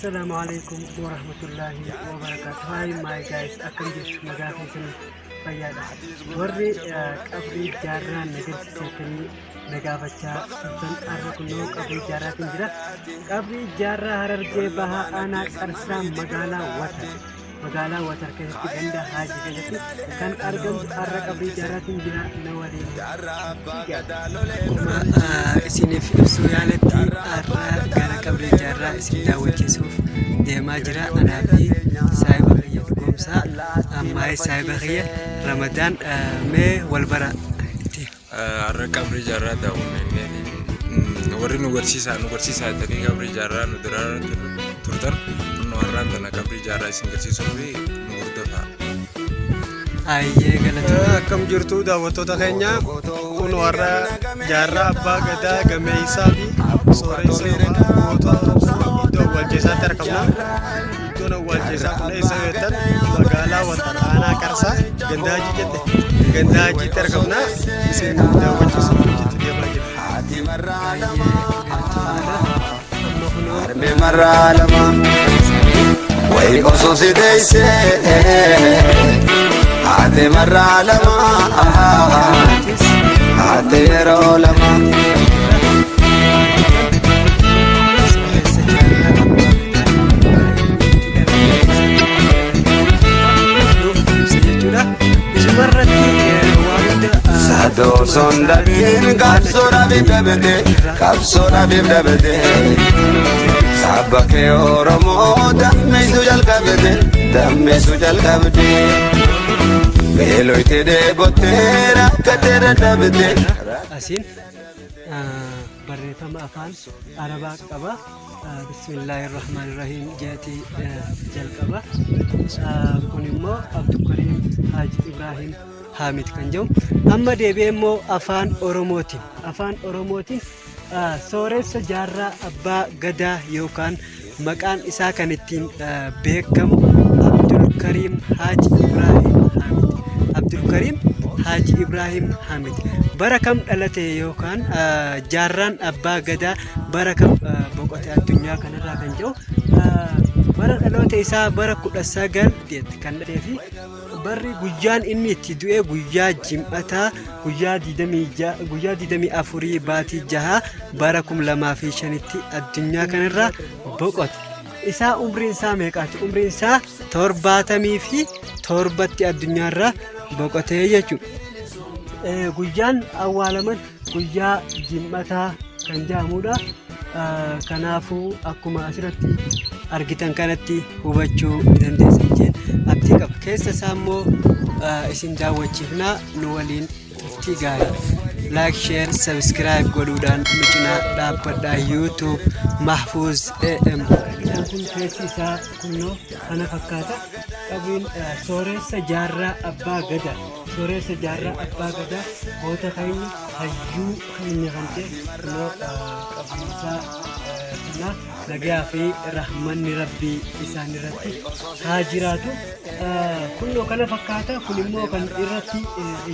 Assalamu alaikum warahmatullahi wabarakatuh. Hi my guys, akan jirtu nagaa keessan fayyaadha. Warri qabrii jaarraa nagarsiisanii nagaafachaa turtan har'a kunoo qabrii jaarraatiin jira. Qabrii jaarraa Harargee Bahaa Aanaa Qarsaa magaalaa Watar keessatti ganda Haajii keessatti kan argamtu har'a qabrii jaarraatiin jira na waliin. Isiniif ibsuu yaaletti har'a gara qabrii jaarraa isin daawwachiisuuf deemaa jira. Anaa fi saahiba kiyya dhugoomsaa ammaa saahiba kiyya Ramadaan mee wal bara itti. Har'a qabrii jaarraa daawwannee warri nu barsiisaa ta'anii qabrii jaarraa nu dura turtan nu har'aan tana qabrii jaarraa isin garsiisuu fi nu hordofaa. Ayyee galatoomaa. Akkam jirtu daawwattoota keenya kun warra jaarraa abbaa gadaa gameessaa fi sooressa goota iddoo awwaalcheessaatti argamna. Iddoon awwaalcheessaa kun eessa beektan magaalaa Watar Aanaa Qarsaa Gandaajiitti argamna. Isin daawwachiisuuf itti deemaa jirra. Harmee marraa lama wayi osoo si deesse haate marraa lama haate yeroo lama. Sadoo sondaatiin kapsoodhaaf dabete sabba kee Oromoo dammeessuu jalqabde beeloyte deebottee rakkatee dadhabde. Asiin barreeffama afaan Arabaa qaba. Bismillahirrahmanirrahiim jeetii jalqaba. Kun immoo Abdulkariim Haaji Ibrahim Hamid kan jedhamu. Amma deebi'ee immoo afaan Oromootiin sooressa jaarraa abbaa gadaa yookaan maqaan isaa kan ittiin beekamu Abdulkariim Haaji Ibrahim Hamid bara kam dhalate yookaan jaarraan abbaa gadaa bara kam boqote addunyaa kanarraa kan jedhu bara dhaloota isaa bara 19 kan dhalatee fi barri guyyaan inni itti du'e guyyaa Jim'ataa guyyaa 24 baatii 6 bara 2005tti addunyaa kanarraa boqote. Isaa umriin isaa meeqaati? Umriin isaa 77tti addunyaarraa boqotee jechuudha. Guyyaan awwaalaman guyyaa Jim'ataa kan jedhamudha. Kanaafuu akkuma asirratti argitan kanatti hubachuu dandeessan jeen abdii qaba. Keessa isaa immoo isin daawwachiifnaa nu waliin turtii gaarii. Like, share, subscribe godhuudhaan nu cinaa dhaabbadhaa. YouTube Mahfuz AM. Kun keessi isaa kunoo kana fakkaata. Qabriin sooressa jaarraa abbaa gadaa. Sooressa jaarraa abbaa gadaa goota keenya hayyuu keenya kan ta'e kunoo qabriin isaa kana nagaa fi rahmanni rabbii isaan irratti haa jiraatu. Kunoo kana fakkaata. Kun immoo kan irratti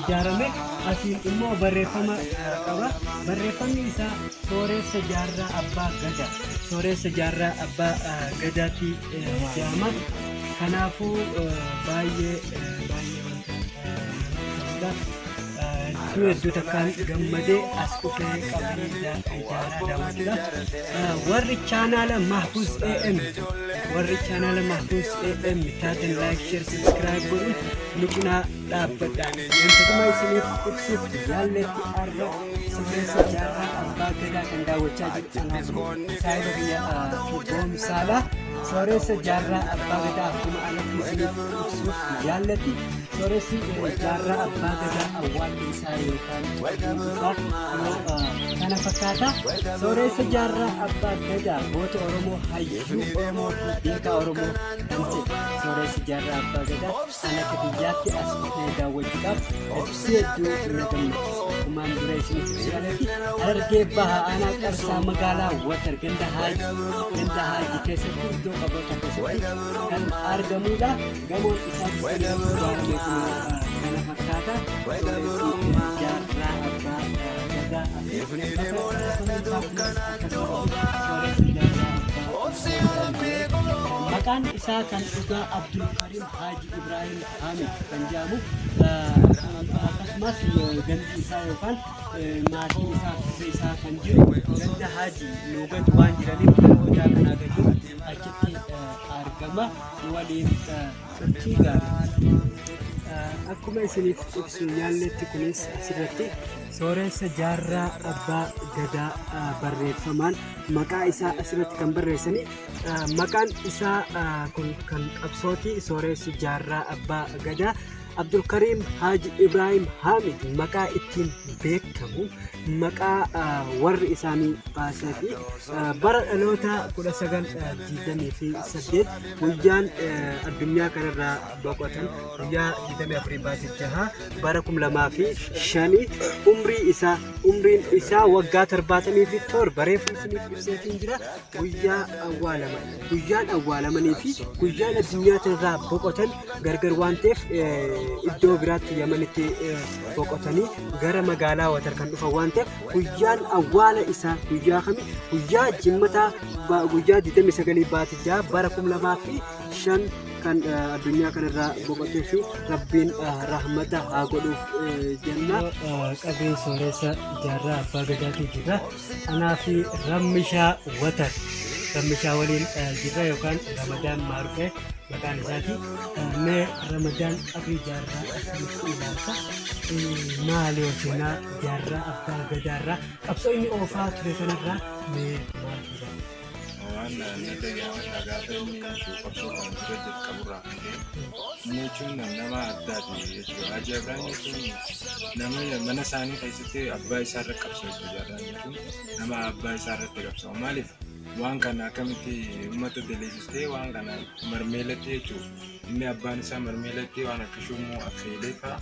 ijaarame asiin immoo barreeffama qaba. Barreeffamni isaa sooressa jaarraa abbaa gadaa. Sooressa jaarraa abbaa gadaatti jedhama. Kanaafuu baay'ee hedduu takkaan gammadee as dhufee qabrii ijaaraa daawwachuudha. Warri chaanaala Mahfuz AM taatan like, share, subscribe godhuun nu cinaa dhaabbadha. Wantootuma isiniif ibsuuf jaalletti har'a sooressa jaarraa abbaa gadaa kan daawwachaa jirtu saahiba kiyya dhugoomsaadha. Sooressa jaarraa abbaa gadaa akkuma alatti isiniif ibsuuf jaalletti sooressi jaarraa abbaa gadaa awwaalli isaa yookaan kana fakkaata. Sooressa jaarraa abbaa gadaa goota Oromoo hayyuu Oromoo fi beekaa Oromoo kan ta'e sooressi jaarraa abbaa gadaa ana biyyaatti as dhufee daawwachuudhaaf ibsi hedduu na gammachiisa. Akkumaan dura isiniif ibsu alatti Harargee Bahaa Aanaa Qarsaa magaalaa Watar ganda Haajii keessatti iddoo qaboota keessatti kan argamudha. Gamoon isaa baay'ee kana fakkaata. Jaarraa abbaa gadaa akkasumas maqaan isaa kan dhugaa Abdulkarim Haji Ibrahim Hamid kan jedhamu akkasumas gandi isaa yookaan maatiin isaa firri isaa kan jiru ganda Haji Nuugatu waan jiraniif namoota kanaa gadi achitti argama waliin turtii gaarii. Akkuma isiniif ibsu yaalletti kunis asirratti sooressa jaarraa abbaa gadaa barreeffamaan maqaa isaa asirratti kan barreessanii maqaan isaa kun kan qabsooti sooressi jaarraa abbaa gadaa Abdulkarim Haji Ibrahim Hamid maqaa ittiin beekamu maqaa warri isaanii baasee fi bara dhaloota 1928 guyyaan addunyaa kanarraa boqotan guyyaa 24 baasichaa bara 2005 umriin isaa waggaa 77 bareefu isiniif ibseetiin jira guyyaan awwaalamanii fi guyyaan addunyaa kanarraa boqotan gargar waan ta'eef iddoo biraatti Yamanitti boqotanii gara magaalaa Watar kan dhufan waan ta'eef guyyaan awwaala isaa guyyaa kami guyyaa jimmataa guyyaa 29 baatijaa bara 2005 kan addunyaa kanarraa boqotee fi rabbiin rahmata haa godhuuf jenna. Qabeen sooressa jaarraa abbaa gadaatii jira anaa fi rammishaa Watar rammishaa waliin jirra yookaan Ramadaan Maarufee maqaan isaati mee Ramadaan qabrii jaarraa akkamitti ilaalta maali hojiinaa jaarraa abbaa gadaarraa qabsoo inni oofaa ture kanarraa mee maal jedhama? Waan nagayyaa gaafa inni qabsoo kan dura jalqaburraa kan ta'e inni jechuun nama addaati jechuudha. Haji Ibrahim jechuun nama mana isaanii keessatti abbaa isaarra qabsoo jaarraa jechuun nama abbaa isaarratti qabsoo maaliif waan kana akkamitti uummata daleessistee waan kana marmeelattee jechuudha. Inni abbaan isaa marmeelattee waan akka shummoo affeelee fa'aa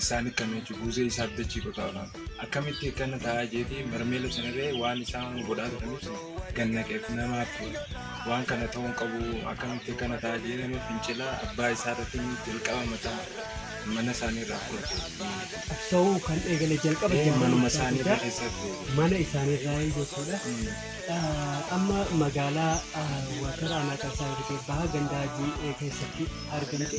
isaanii kan jechuudha buusee isaa dachii qotaadhaan akkamitti kana taa'aa jeetii marmeela sanarree waan isaan godhaa turaniif gannaqeef namaaf waan kana ta'uu qabu akkamitti kana taa'aa jeetii fincila abbaa isaa irratti jalqaba mataa mana isaanii irraa fudhate. Qabsoo kan eegale jalqaba manuma isaanii keessatti mana isaanii irraa jechuudha. Amma magaalaa Watar aanaa Qarsaa Irgee baha ganda Hajii keessatti argamti.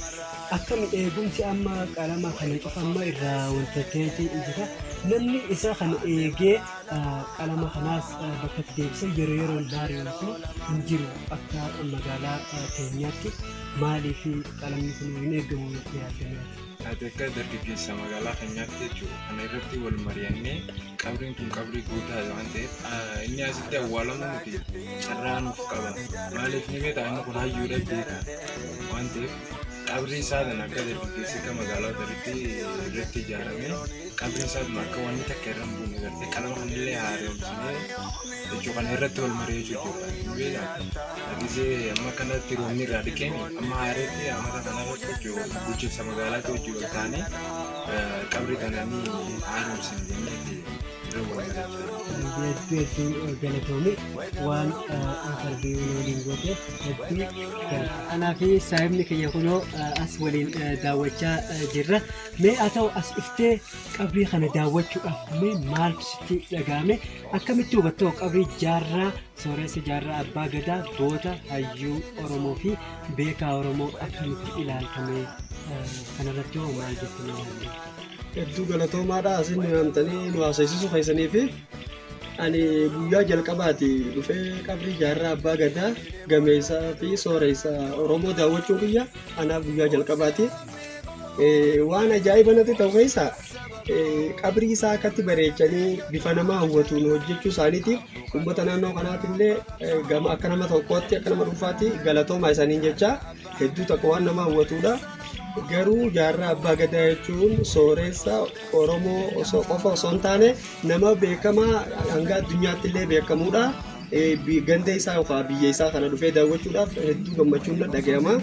Akkami eegumsi amma qalama kana cufa amma irraa wantoota jira. Namni isa kana eegee qalama kanaas bakka deebisee yeroo yeroon baari'uutu hin jiru akka magaalaa keenyaatti maaliif qalamni kun hin eegamu jettee yaaddanaa? Akka dargaggeessa magaalaa keenyaatti jechuudha. Kana irratti wal mari'annee qabriin kun qabrii guutaa waan ta'eef inni asitti awwaalamu miti carraa nuuf qaba. Maaliif ni beektaa inni kun hayyuudha beeka waan ta'eef qabrii isaatiin akka dargaggeessi akka magaalaa irratti ijaaramee qabrii isaatiin akka wanni takka irra hin buune gartee qalama kanillee haaromsinee jechuudha. Kana irratti wal mari'achuu jechuudha. Gisee amma kanatti roobni irraa dhiqeen amma haareetti amma kanarratti jechuudha bulchiinsa magaalaatti hojii wal taane qabrii kananii haaromsin jennee hedduu galatoomii waan interviiyuu waliin goote hedduu anaa fi saahibni keenya kunoo as waliin daawwachaa jirra. Mee haa ta'u as iftee qabrii kana daawwachuudhaaf mee maaltu sitti dhagahame akkamitti hubattoo qabrii jaarraa sooressa jaarraa abbaa gadaa goota hayyuu Oromoo fi beekaa Oromoo akkamitti ilaaltame kanarratti hoo maal jettanii? Hedduu galatoomaadha asin waamtanii nu haasa'isiisuu keessanii fi ani guyyaa jalqabaati dhufee qabrii jaarraa abbaa gadaa gameessaa fi sooressa Oromoo daawwachuu guyyaa anaaf guyyaa jalqabaati. Waan ajaa'iba natti ta'u keessaa qabrii isaa akkatti bareechanii bifa nama hawwatuun hojjechuu isaaniitiif uummata naannoo kanaatillee gama akka nama tokkootti akka nama dhuunfaatti galatoomaa isaaniin jecha hedduu tokko waan nama hawwatuudha. Garuu jaarraa abbaa gadaa jechuun sooressa Oromoo osoo qofa osoo hin taane nama beekamaa hanga addunyaatti illee beekamuudha. Ganda isaa yookaan biyya isaa kana dhufee daawwachuudhaaf hedduu gammachuun dhagahama.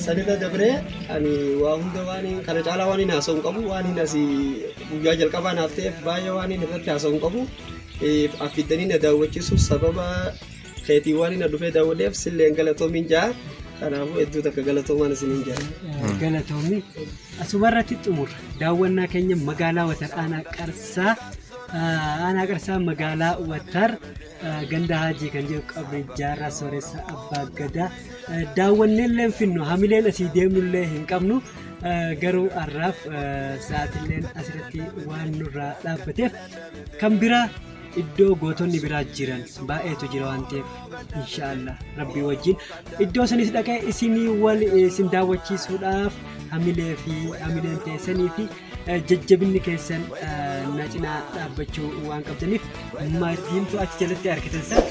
Sanirra dabree ani waa hunda waan kana caalaa waan hin haasa'u qabu waan hin asii guyyaa jalqabaa naaf ta'eef baay'ee waan hin irratti haasa'u qabu. Affidanii na daawwachiisu sababa keetii waan hin dhufee daawwadheef silleen galatoomiin jaa. Kanaafuu hedduu takka galatoomaan isiniin jira. Galatoomii asumarratti xumura daawwannaa keenya magaalaa Watar aanaa Qarsaa Ana Qarsaa magaalaa Wattar ganda Haajii kan jedhu qabri jaarraa sooressa abbaa gadaa daawwannee illee finnu hamileen asii deemnu illee hin qabnu garuu har'aaf sa'aatillee asirratti waan nurraa dhaabbateef kan biraa iddoo gootonni biraa jiran baay'eetu jira waan ta'eef inshaallah rabbii wajjin iddoo sanis dhaqee isinii wal isin daawwachiisuudhaaf hamilee fi hamileen teessanii fi jajjabinni keessan na cinaa dhaabbachuu waan qabdaniif maatiintu achi jalatti argitan san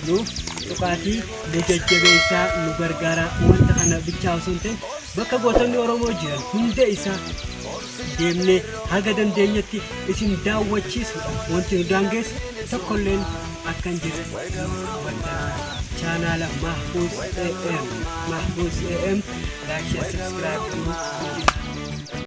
nuuf dhufaatii nu jajjabeessaa nu gargaara wanta kana bichaa osoo hin ta'in bakka gootonni Oromoo jiran hunda isaa deemnee haga dandeenyetti isin daawwachiisuudha wanti nu daangeessu tokkolleen akka hin jirre chaanaala Mahfuz AM like share subscribe